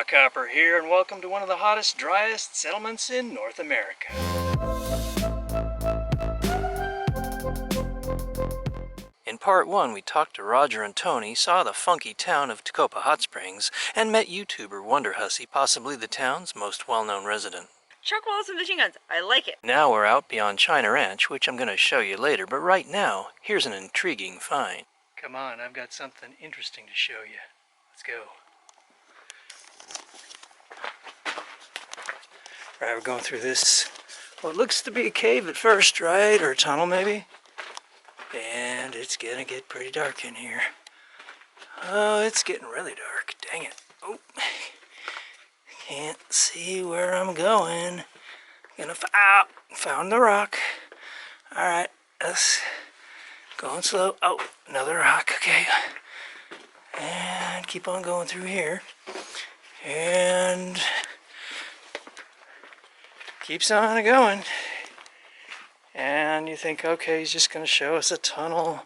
Rock Hopper here, and welcome to one of the hottest, driest settlements in North America. In part 1, we talked to Roger and Tony, saw the funky town of Tecopa Hot Springs, and met YouTuber Wonder Hussy, possibly the town's most well-known resident. Truck walls and machine guns. I like it. Now we're out beyond China Ranch, which I'm going to show you later, but right now, here's an intriguing find. Come on, I've got something interesting to show you. Let's go. Right, we're going through this, what looks to be a cave at first, right? Or a tunnel, maybe? And it's gonna get pretty dark in here. Oh, it's getting really dark. Dang it. Oh, can't see where I'm going. Found the rock. Alright, let's going slow. Oh, another rock, okay. And keep on going through here. And keeps on going. And you think, okay, he's just going to show us a tunnel.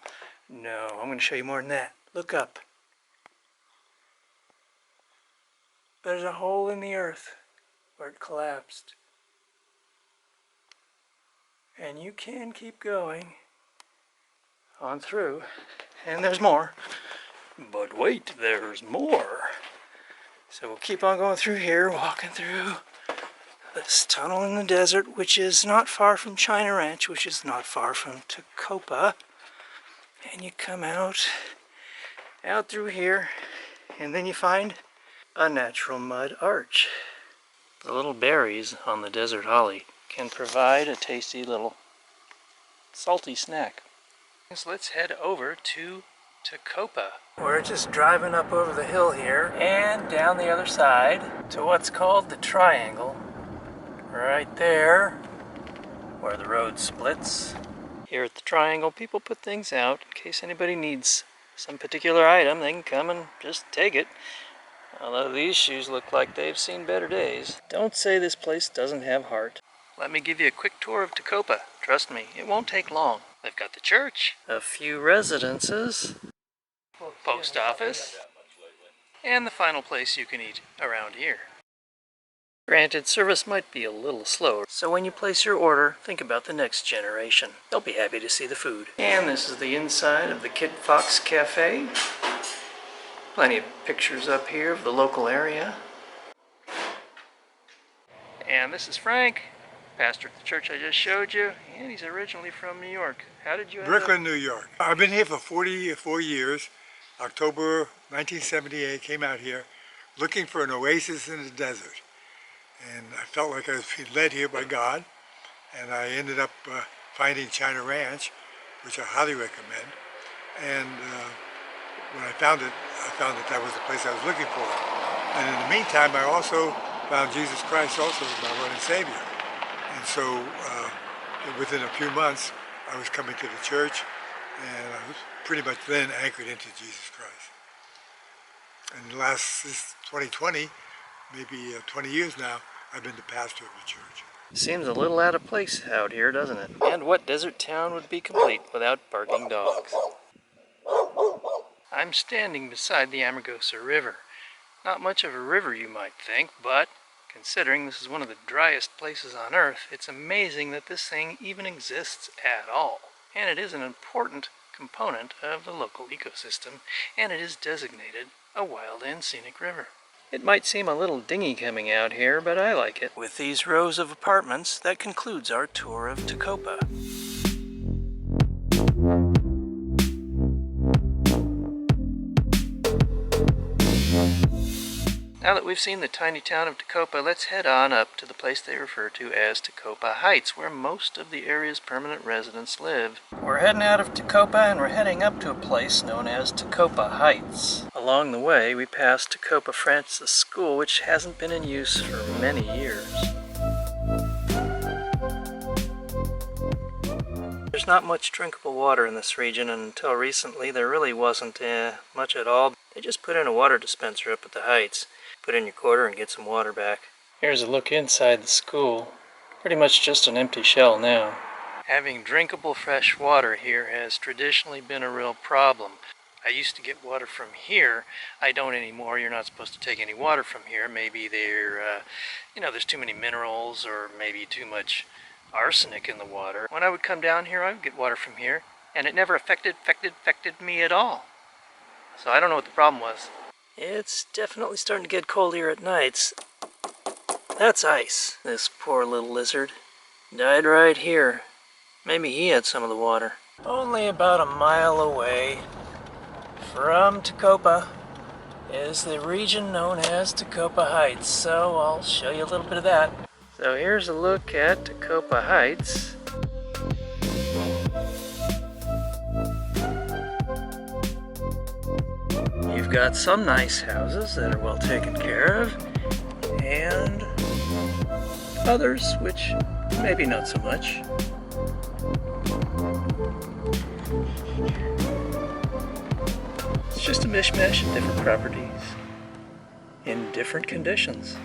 No, I'm going to show you more than that. Look up. There's a hole in the earth where it collapsed. And you can keep going on through. And there's more. But wait, there's more. So we'll keep on going through here, walking through this tunnel in the desert, which is not far from China Ranch, which is not far from Tecopa. And you come out through here, and then you find a natural mud arch. The little berries on the desert holly can provide a tasty little salty snack. So let's head over to Tecopa. We're just driving up over the hill here and down the other side to what's called the Triangle. Right there, where the road splits. Here at the Triangle, people put things out in case anybody needs some particular item. They can come and just take it. Although these shoes look like they've seen better days. Don't say this place doesn't have heart. Let me give you a quick tour of Tecopa. Trust me, it won't take long. They've got the church, a few residences, post office, and the final place you can eat around here. Granted, service might be a little slow, so when you place your order, think about the next generation. They'll be happy to see the food. And this is the inside of the Kid Fox Cafe. Plenty of pictures up here of the local area. And this is Frank, pastor at the church I just showed you, and he's originally from New York. How did you end up? Brooklyn, New York. I've been here for 44 years. October 1978, came out here looking for an oasis in the desert. And I felt like I was being led here by God, and I ended up finding China Ranch, which I highly recommend. And when I found it, that was the place I was looking for. And in the meantime, I also found Jesus Christ also as my Lord and Savior. And so within a few months, I was coming to the church, and I was pretty much then anchored into Jesus Christ. And since 2020, maybe 20 years now, I've been the pastor of the church. Seems a little out of place out here, doesn't it? And what desert town would be complete without barking dogs? I'm standing beside the Amargosa River. Not much of a river, you might think, but considering this is one of the driest places on Earth, it's amazing that this thing even exists at all. And it is an important component of the local ecosystem, and it is designated a wild and scenic river. It might seem a little dingy coming out here, but I like it. With these rows of apartments, that concludes our tour of Tecopa. Now that we've seen the tiny town of Tecopa, let's head on up to the place they refer to as Tecopa Heights, where most of the area's permanent residents live. We're heading out of Tecopa and we're heading up to a place known as Tecopa Heights. Along the way, we passed Tecopa Francis School, which hasn't been in use for many years. There's not much drinkable water in this region, and until recently there really wasn't much at all. They just put in a water dispenser up at the Heights. Put in your quarter and get some water back. Here's a look inside the school. Pretty much just an empty shell now. Having drinkable fresh water here has traditionally been a real problem. I used to get water from here. I don't anymore. You're not supposed to take any water from here. Maybe there's too many minerals or maybe too much arsenic in the water. When I would come down here, I would get water from here, and it never affected me at all. So I don't know what the problem was. It's definitely starting to get cold here at nights. That's ice. This poor little lizard died right here. Maybe he had some of the water. Only about a mile away from Tecopa is the region known as Tecopa Heights, so I'll show you a little bit of that. So here's a look at Tecopa Heights. You've got some nice houses that are well taken care of, and others which maybe not so much. It's just a mishmash of different properties in different conditions.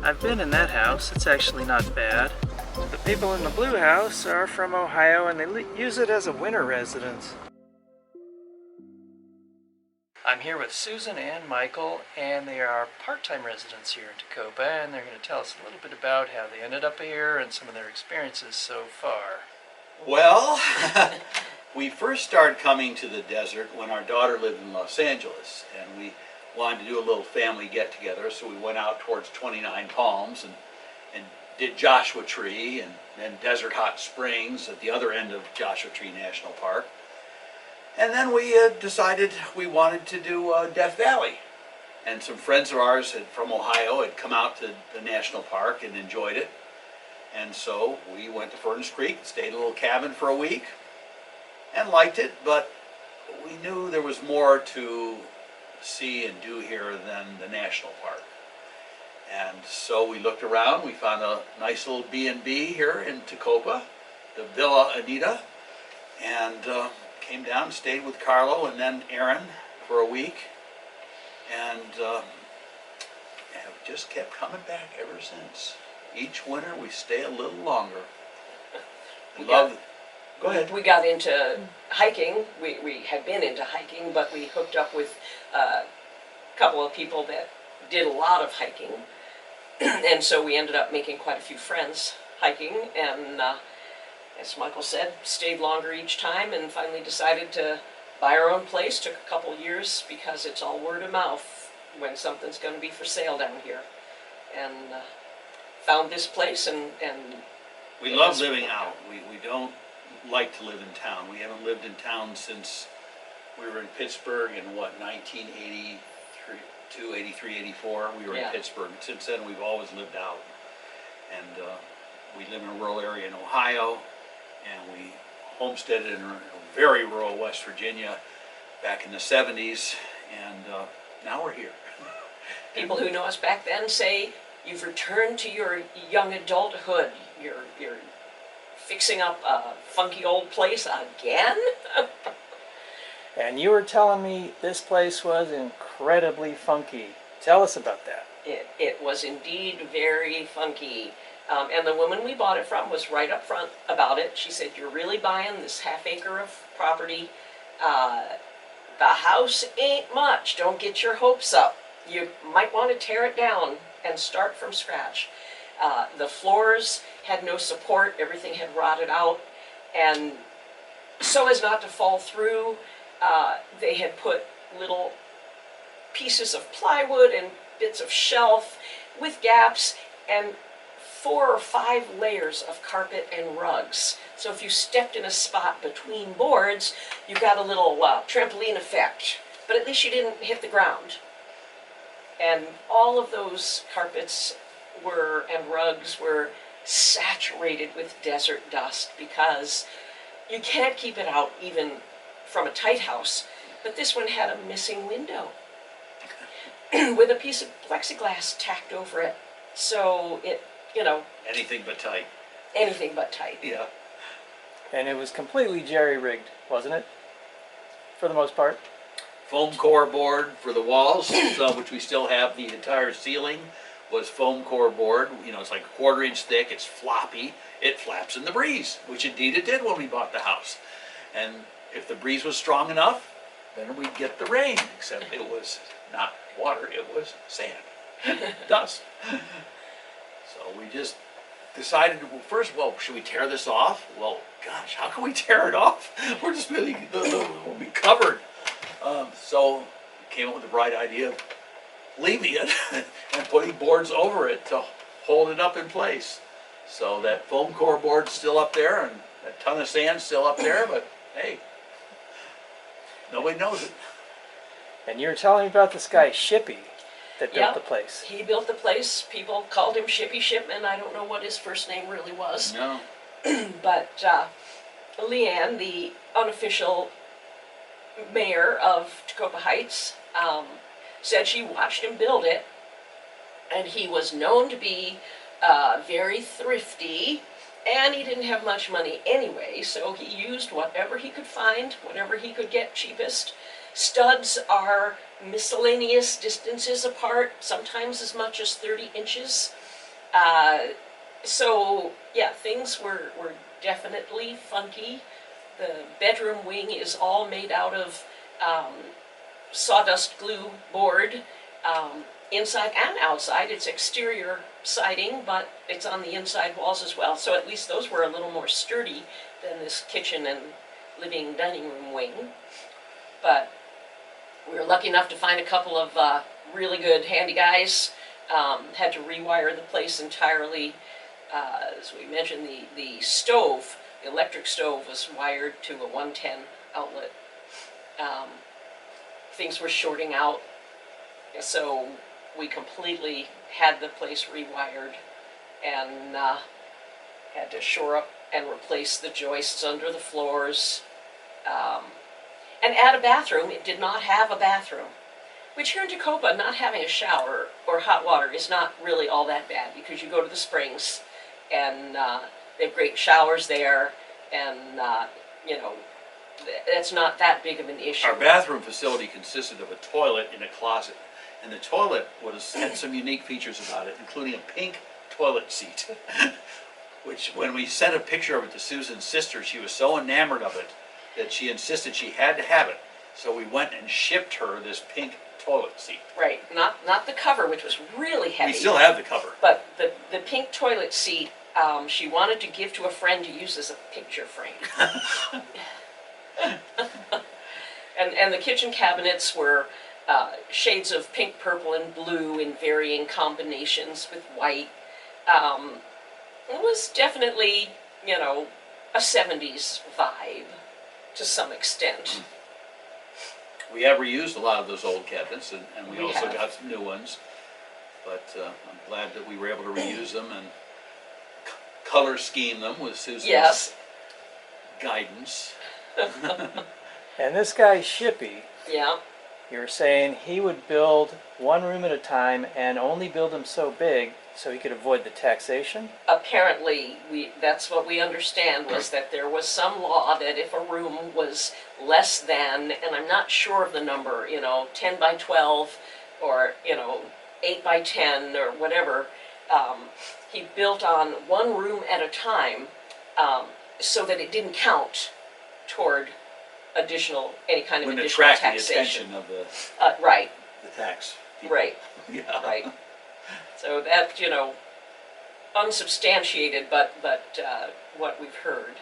I've been in that house. It's actually not bad. The people in the blue house are from Ohio and they use it as a winter residence. I'm here with Susan and Michael, and they are part-time residents here in Tecopa, and they're going to tell us a little bit about how they ended up here and some of their experiences so far. Well, we first started coming to the desert when our daughter lived in Los Angeles, and we wanted to do a little family get-together, so we went out towards 29 Palms and did Joshua Tree and then Desert Hot Springs at the other end of Joshua Tree National Park. And then we decided we wanted to do Death Valley. And some friends of ours from Ohio had come out to the national park and enjoyed it. And so we went to Furnace Creek, stayed in a little cabin for a week, and liked it, but we knew there was more to see and do here than the national park. And so we looked around, we found a nice little B&B here in Tecopa, the Villa Anita, and came down and stayed with Carlo and then Aaron for a week, and have just kept coming back ever since. Each winter we stay a little longer. Go ahead. We got into hiking. We had been into hiking, but we hooked up with a couple of people that did a lot of hiking. And so we ended up making quite a few friends hiking, and as Michael said, stayed longer each time, and finally decided to buy our own place. Took a couple years because it's all word of mouth when something's going to be for sale down here. And found this place, and we love living out. We don't like to live in town. We haven't lived in town since we were in Pittsburgh in what, 1982, 83, 84. We were in Pittsburgh. Since then we've always lived out. And we live in a rural area in Ohio, and we homesteaded in a very rural West Virginia back in the 70s, and now we're here. People who know us back then say, you've returned to your young adulthood. You're fixing up a funky old place again? And you were telling me this place was incredibly funky. Tell us about that. It was indeed very funky. And the woman we bought it from was right up front about it. She said, you're really buying this half-acre of property. The house ain't much. Don't get your hopes up. You might want to tear it down and start from scratch. The floors had no support. Everything had rotted out. And so as not to fall through, they had put little pieces of plywood and bits of shelf with gaps, and 4 or 5 layers of carpet and rugs. So if you stepped in a spot between boards, you got a little trampoline effect, but at least you didn't hit the ground. And all of those carpets and rugs were saturated with desert dust because you can't keep it out even from a tight house. But this one had a missing window with a piece of plexiglass tacked over it. So it, Anything but tight. anything but tight. Yeah. And it was completely jerry-rigged, wasn't it? For the most part. Foam core board for the walls, which we still have. The entire ceiling was foam core board. It's like a 1/4 inch thick. It's floppy. It flaps in the breeze, which indeed it did when we bought the house. And if the breeze was strong enough, then we'd get the rain, except it was not water, it was sand, dust. So we just decided, well, should we tear this off? Well, gosh, how can we tear it off? We'll be covered. So we came up with the bright idea of leaving it and putting boards over it to hold it up in place. So that foam core board's still up there and a ton of sand's still up there, but hey, nobody knows it. And you were telling me about this guy, Shippy, that built Yep. the place. He built the place. People called him Shippy Ship, and I don't know what his first name really was. No. But Leanne, the unofficial mayor of Tecopa Heights, said she watched him build it, and he was known to be very thrifty, and he didn't have much money anyway, so he used whatever he could find, whatever he could get cheapest. Studs are miscellaneous distances apart, sometimes as much as 30 inches. So, yeah, things were definitely funky. The bedroom wing is all made out of sawdust glue board, inside and outside. It's exterior siding, but it's on the inside walls as well, so at least those were a little more sturdy than this kitchen and living dining room wing. But we were lucky enough to find a couple of really good handy guys. Had to rewire the place entirely. As we mentioned, the stove, the electric stove, was wired to a 110 outlet. Things were shorting out, so we completely had the place rewired and had to shore up and replace the joists under the floors. And add a bathroom. It did not have a bathroom, which here in Tecopa, not having a shower or hot water is not really all that bad, because you go to the springs and they have great showers there, and that's not that big of an issue. Our bathroom facility consisted of a toilet in a closet, and the toilet had some unique features about it, including a pink toilet seat, which when we sent a picture of it to Susan's sister, she was so enamored of it that she insisted she had to have it. So we went and shipped her this pink toilet seat. Right, not the cover, which was really heavy. We still have the cover. But the pink toilet seat, she wanted to give to a friend to use as a picture frame. And the kitchen cabinets were shades of pink, purple, and blue in varying combinations with white. It was definitely, a 70s vibe to some extent. We have reused a lot of those old cabinets, and we also have. got some new ones. But I'm glad that we were able to reuse them and color scheme them with Susan's guidance. And this guy, Shippy, Yeah. you were saying he would build one room at a time and only build them so big so he could avoid the taxation? Apparently, that's what we understand, was that there was some law that if a room was less than, and I'm not sure of the number, 10 by 12 or, 8 by 10 or whatever, he built on one room at a time, so that it didn't count toward any kind of Wouldn't additional attract the taxation. attention of the Right, tax people. right, Yeah. right. So that, unsubstantiated, but what we've heard.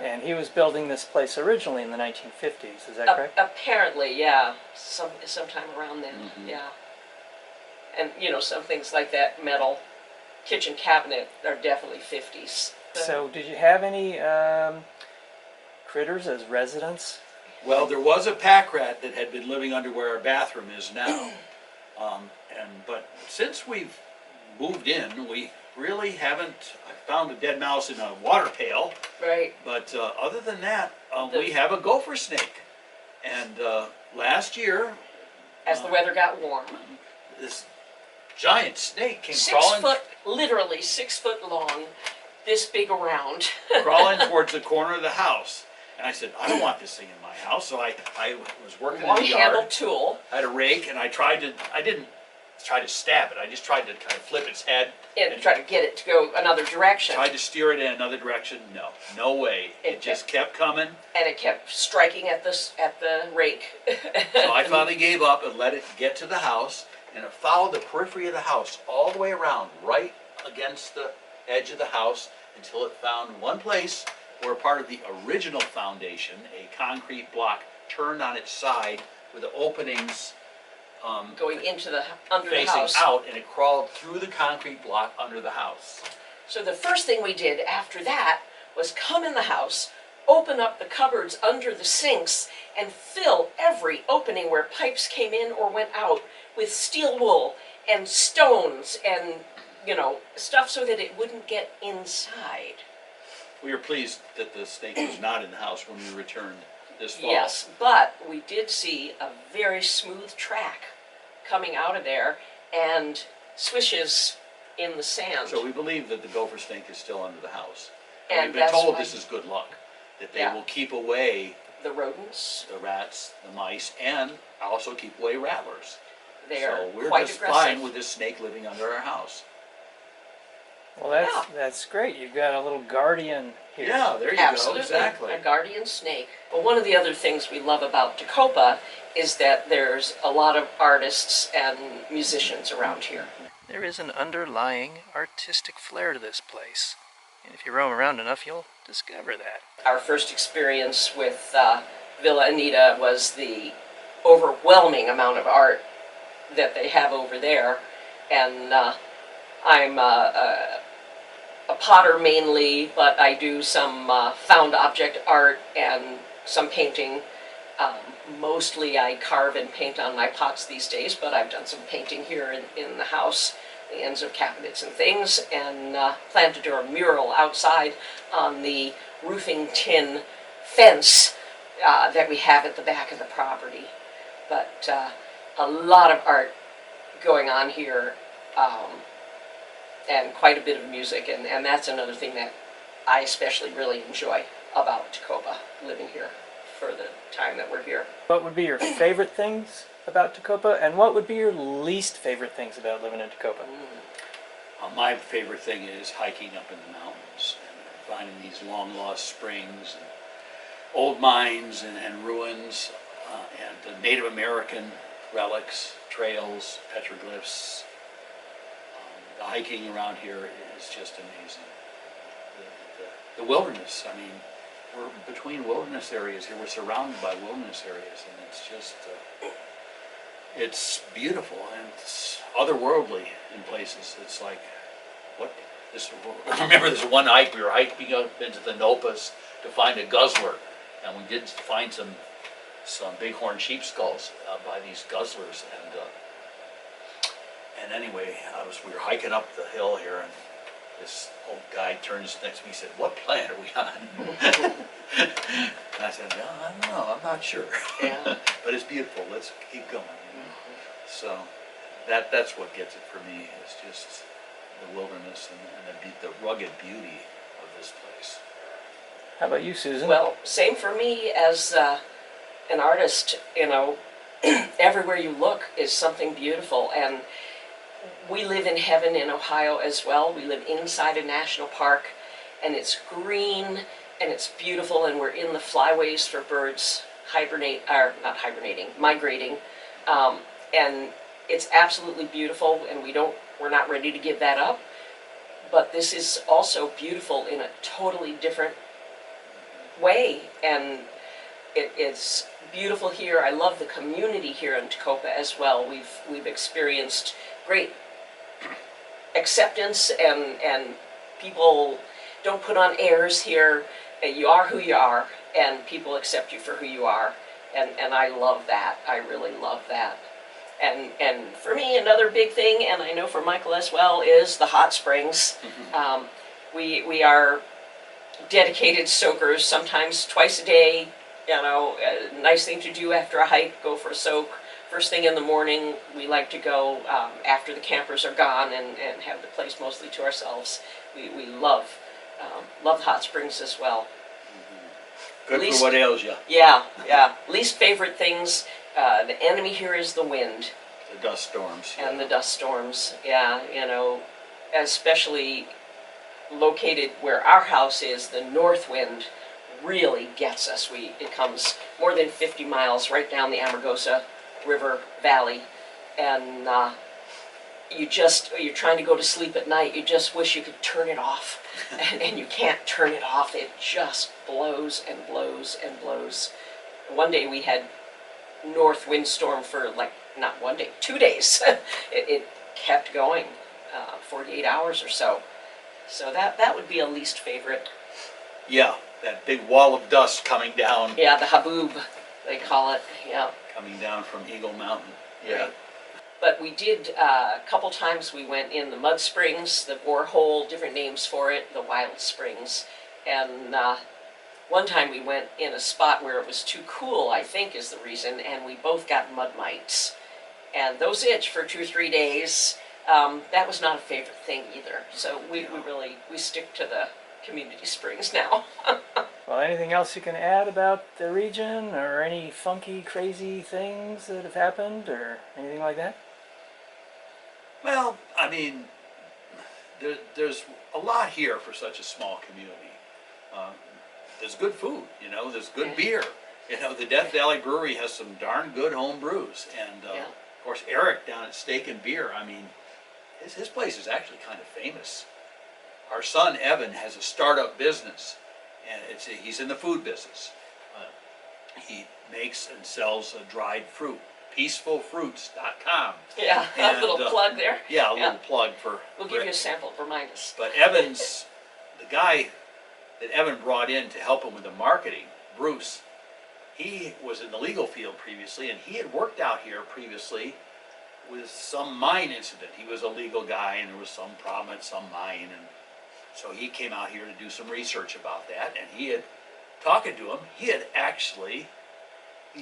And he was building this place originally in the 1950s, is that correct? Apparently, yeah, sometime around then, Mhm. yeah. And some things like that, metal, kitchen cabinet are definitely 50s. So did you have any critters as residents? Well, there was a pack rat that had been living under where our bathroom is now. But since we've moved in, we really haven't. I found a dead mouse in a water pail. Right. But other than that, we have a gopher snake. And last year, As the weather got warm. this giant snake came 6 crawling, foot, literally 6 foot long, this big around. crawling towards the corner of the house. And I said, I don't want this thing in my house. So I was working in Long the handled yard. tool. I had a rake, and I didn't try to stab it. I just tried to kind of flip its head And try to get it to go another direction. tried to steer it in another direction. No way. It just kept coming. And it kept striking at the rake. So I finally gave up and let it get to the house, and it followed the periphery of the house all the way around, right against the edge of the house, until it found one place where part of the original foundation, a concrete block, turned on its side with the openings Going into the under the facing house. out, and it crawled through the concrete block under the house. So the first thing we did after that was come in the house, open up the cupboards under the sinks, and fill every opening where pipes came in or went out with steel wool and stones and, stuff so that it wouldn't get inside. We were pleased that the snake was not in the house when we returned this fall. Yes, but we did see a very smooth track coming out of there and swishes in the sand. So we believe that the gopher snake is still under the house. And We've been that's told why this is good luck, that they Yeah. will keep away the rodents, the rats, the mice, and also keep away rattlers. they So are we're quite just aggressive. fine with this snake living under our house. Well, Yeah. that's great. You've got a little guardian here. Yeah, there you Absolutely, go, exactly. a guardian snake. Well, one of the other things we love about Tecopa is that there's a lot of artists and musicians around here. There is an underlying artistic flair to this place. And if you roam around enough, you'll discover that. Our first experience with Villa Anita was the overwhelming amount of art that they have over there. And I'm a potter mainly, but I do some found object art and some painting. Mostly I carve and paint on my pots these days, but I've done some painting here in the house, the ends of cabinets and things, and plan to do a mural outside on the roofing tin fence that we have at the back of the property. But a lot of art going on here, and quite a bit of music, and that's another thing that I especially really enjoy about Tecopa, living here for the time that we're here. What would be your favorite things about Tecopa, and what would be your least favorite things about living in Tecopa? My favorite thing is hiking up in the mountains and finding these long lost springs and old mines and ruins and Native American relics, trails, petroglyphs. The hiking around here is just amazing. The wilderness, I mean, we're between wilderness areas here. We're surrounded by wilderness areas, and it's just, it's beautiful and it's otherworldly in places. It's like, what? I remember this one hike, we were hiking up into the Nopas to find a guzzler, and we did find some bighorn sheep skulls by these guzzlers, and anyway, we were hiking up the hill here, and this old guy turns next to me and said, "What planet are we on?" And I said, "No, I don't know, I'm not sure." Yeah. But it's beautiful, let's keep going. So that's what gets it for me, is just the wilderness and the rugged beauty of this place. How about you, Susan? Well, same for me as an artist, everywhere you look is something beautiful, and we live in heaven in Ohio as well. We live inside a national park, and it's green, and it's beautiful, and we're in the flyways for birds migrating, and it's absolutely beautiful, and we're not ready to give that up, but this is also beautiful in a totally different way, and it's beautiful here. I love the community here in Tecopa as well. We've experienced great acceptance, and people don't put on airs here. You are who you are, and people accept you for who you are, and I love that. I really love that. And for me, another big thing, and I know for Michael as well, is the hot springs. We are dedicated soakers, sometimes twice a day. You know, a nice thing to do after a hike, go for a soak. First thing in the morning, we like to go after the campers are gone and have the place mostly to ourselves. We love the hot springs as well. Good for what ails you. Yeah. Least favorite things, the enemy here is the wind. The dust storms. And the dust storms, yeah, you know, especially located where our house is, the north wind really gets us. It comes more than 50 miles right down the Amargosa River Valley, and you're trying to go to sleep at night, you just wish you could turn it off, and you can't turn it off. It just blows and blows and blows. One day we had north windstorm for not one day, 2 days. it kept going, 48 hours or so. So that would be a least favorite. Yeah, that big wall of dust coming down. Yeah, the haboob, they call it, yeah. Coming down from Eagle Mountain. Yeah. Right. But we did, a couple times we went in the mud springs, the borehole, different names for it, the wild springs. And one time we went in a spot where it was too cool, I think is the reason, and we both got mud mites. And those itch for 2 or 3 days. That was not a favorite thing either. So we stick to the community springs now. Well, anything else you can add about the region, or any funky, crazy things that have happened, or anything like that? Well, I mean, there's a lot here for such a small community. There's good food, you know, there's good beer. You know, the Death Valley Brewery has some darn good home brews. And, of course, Eric down at Steak and Beer, I mean, his place is actually kind of famous. Our son, Evan, has a startup business, and he's in the food business. He makes and sells dried fruit, peacefulfruits.com. Yeah, And, a little plug there. Yeah, a little plug for... We'll give you a sample, remind us. But Evan's, the guy that Evan brought in to help him with the marketing, Bruce, he was in the legal field previously, and he had worked out here previously with some mine incident. He was a legal guy, and there was some problem at some mine, and so he came out here to do some research about that, and he had, talking to him, he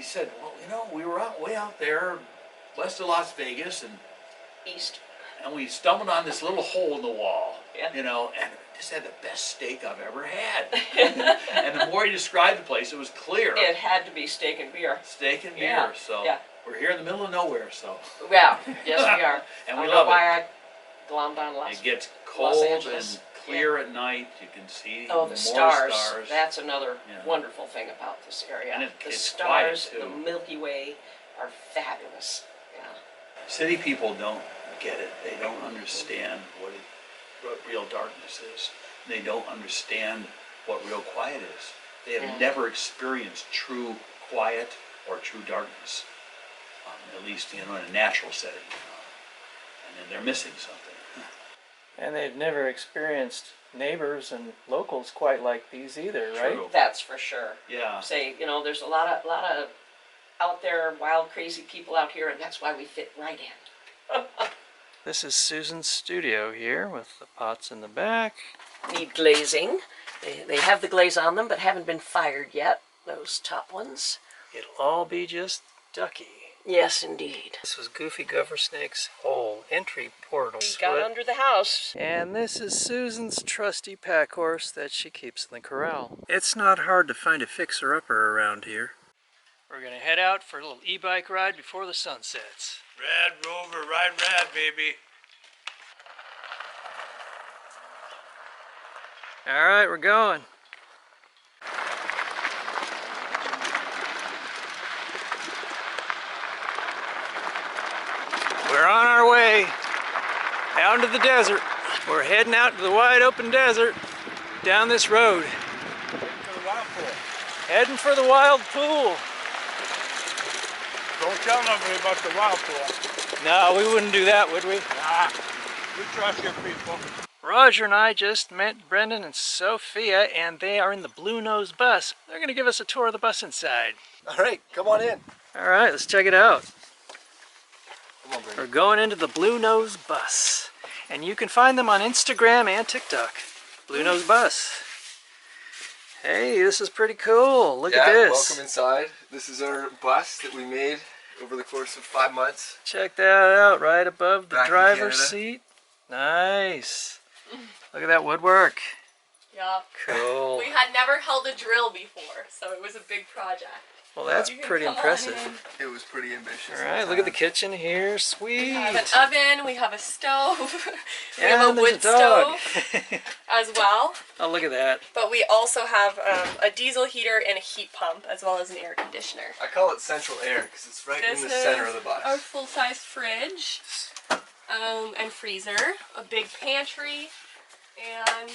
said, well, you know, we were way out there west of Las Vegas, and East. And we stumbled on this little hole in the wall, Yeah. you know, and just had the best steak I've ever had. And the more he described the place, it was clear. It had to be Steak and Beer. Steak and beer, Yeah, so yeah. we're here in the middle of nowhere, so. Yeah, yes we are. And I we don't love know why it. I glommed on Las It gets Los cold Angeles. and clear at night. You can see Oh, more the stars. stars. That's another Yeah. wonderful thing about this area. And the it's stars, quiet, the too. Milky Way are fabulous. Yeah. City people don't get it. They don't understand what real darkness is. They don't understand what real quiet is. They have never experienced true quiet or true darkness, at least, you know, in a natural setting. And then they're missing something. And they've never experienced neighbors and locals quite like these either, right? True. That's for sure. Yeah. Say, you know, there's a lot of out there wild, crazy people out here, and that's why we fit right in. This is Susan's studio here with the pots in the back. Need glazing. They have the glaze on them, but haven't been fired yet, those top ones. It'll all be just ducky. Yes, indeed. This was Goofy Gopher Snake's hole entry portal. Got under the house. And this is Susan's trusty pack horse that she keeps in the corral. It's not hard to find a fixer-upper around here. We're gonna head out for a little e-bike ride before the sun sets. Rad Rover, ride rad, baby. All right, we're going. We're on our way out into the desert. We're heading out to the wide open desert down this road. To the wild pool. Heading for the wild pool. Don't tell nobody about the wild pool. No, we wouldn't do that, would we? Nah. We trust your people. Roger and I just met Brendan and Sophia, and they are in the Blue Nose bus. They're going to give us a tour of the bus inside. All right, come on in. All right, let's check it out. Come on, Brady. We're going into the Blue Nose bus, and you can find them on Instagram and TikTok. Blue Nose bus. Hey, this is pretty cool. Look at this. Welcome inside. This is our bus that we made over the course of 5 months. Check that out, right above the Back in driver's Canada. seat. Nice. Look at that woodwork. Yeah. Cool. We had never held a drill before, so it was a big project. Well, that's You can pretty come on impressive. It was pretty ambitious. All right, look at the kitchen here. Sweet. We have an oven, we have a stove, we And have a there's wood dog. stove as well. Oh, look at that. But we also have a diesel heater and a heat pump, as well as an air conditioner. I call it central air because it's right in the center of the bus. Our full-size fridge and freezer, a big pantry, and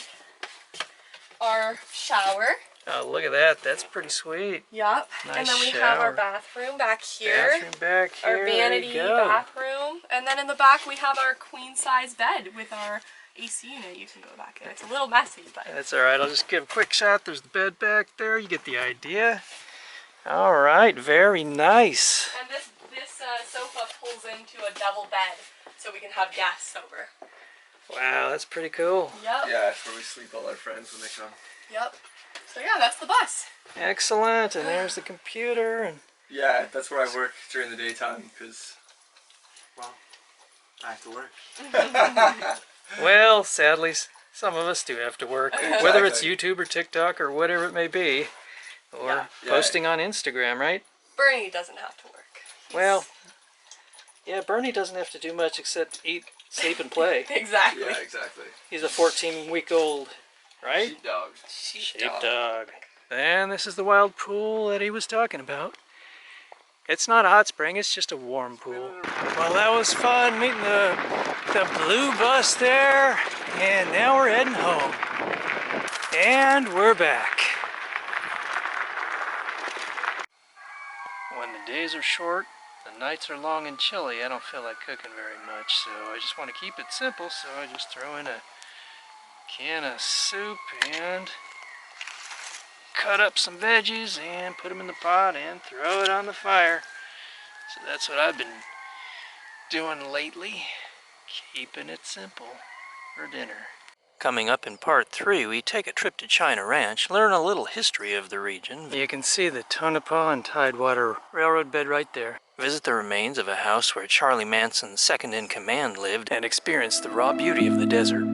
our shower. Oh, look at that. That's pretty sweet. Yup. Nice And then we have shower. our bathroom back here. Bathroom back here. Our There vanity you go. bathroom. And then in the back we have our queen-size bed with our AC unit. You can go back in. It's a little messy, but That's all right. I'll just give a quick shot. There's the bed back there. You get the idea. All right. Very nice. and this sofa pulls into a double bed, so we can have guests over. Wow, that's pretty cool. Yep. Yeah, it's where we sleep all our friends when they come. Yep. So yeah, that's the bus. Excellent. And there's the computer. And Yeah, that's where I work during the daytime because, well, I have to work. well, sadly, some of us do have to work, whether it's YouTube or TikTok or whatever it may be, or Yeah. posting on Instagram, right? Bernie doesn't have to work. Well, yeah, Bernie doesn't have to do much except eat, sleep, and play. Exactly. Yeah, exactly. He's a 14-week-old, right? Sheepdog. Sheepdog. And this is the wild pool that he was talking about. It's not a hot spring, it's just a warm pool. Well, that was fun meeting the blue bus there. And now we're heading home. And we're back. When the days are short, the nights are long and chilly, I don't feel like cooking very much, so I just want to keep it simple, so I just throw in a can of soup and cut up some veggies and put them in the pot and throw it on the fire. So that's what I've been doing lately, keeping it simple for dinner. Coming up in part 3, we take a trip to China Ranch, learn a little history of the region. You can see the Tonopah and Tidewater Railroad bed right there. Visit the remains of a house where Charlie Manson's second in command lived and experience the raw beauty of the desert.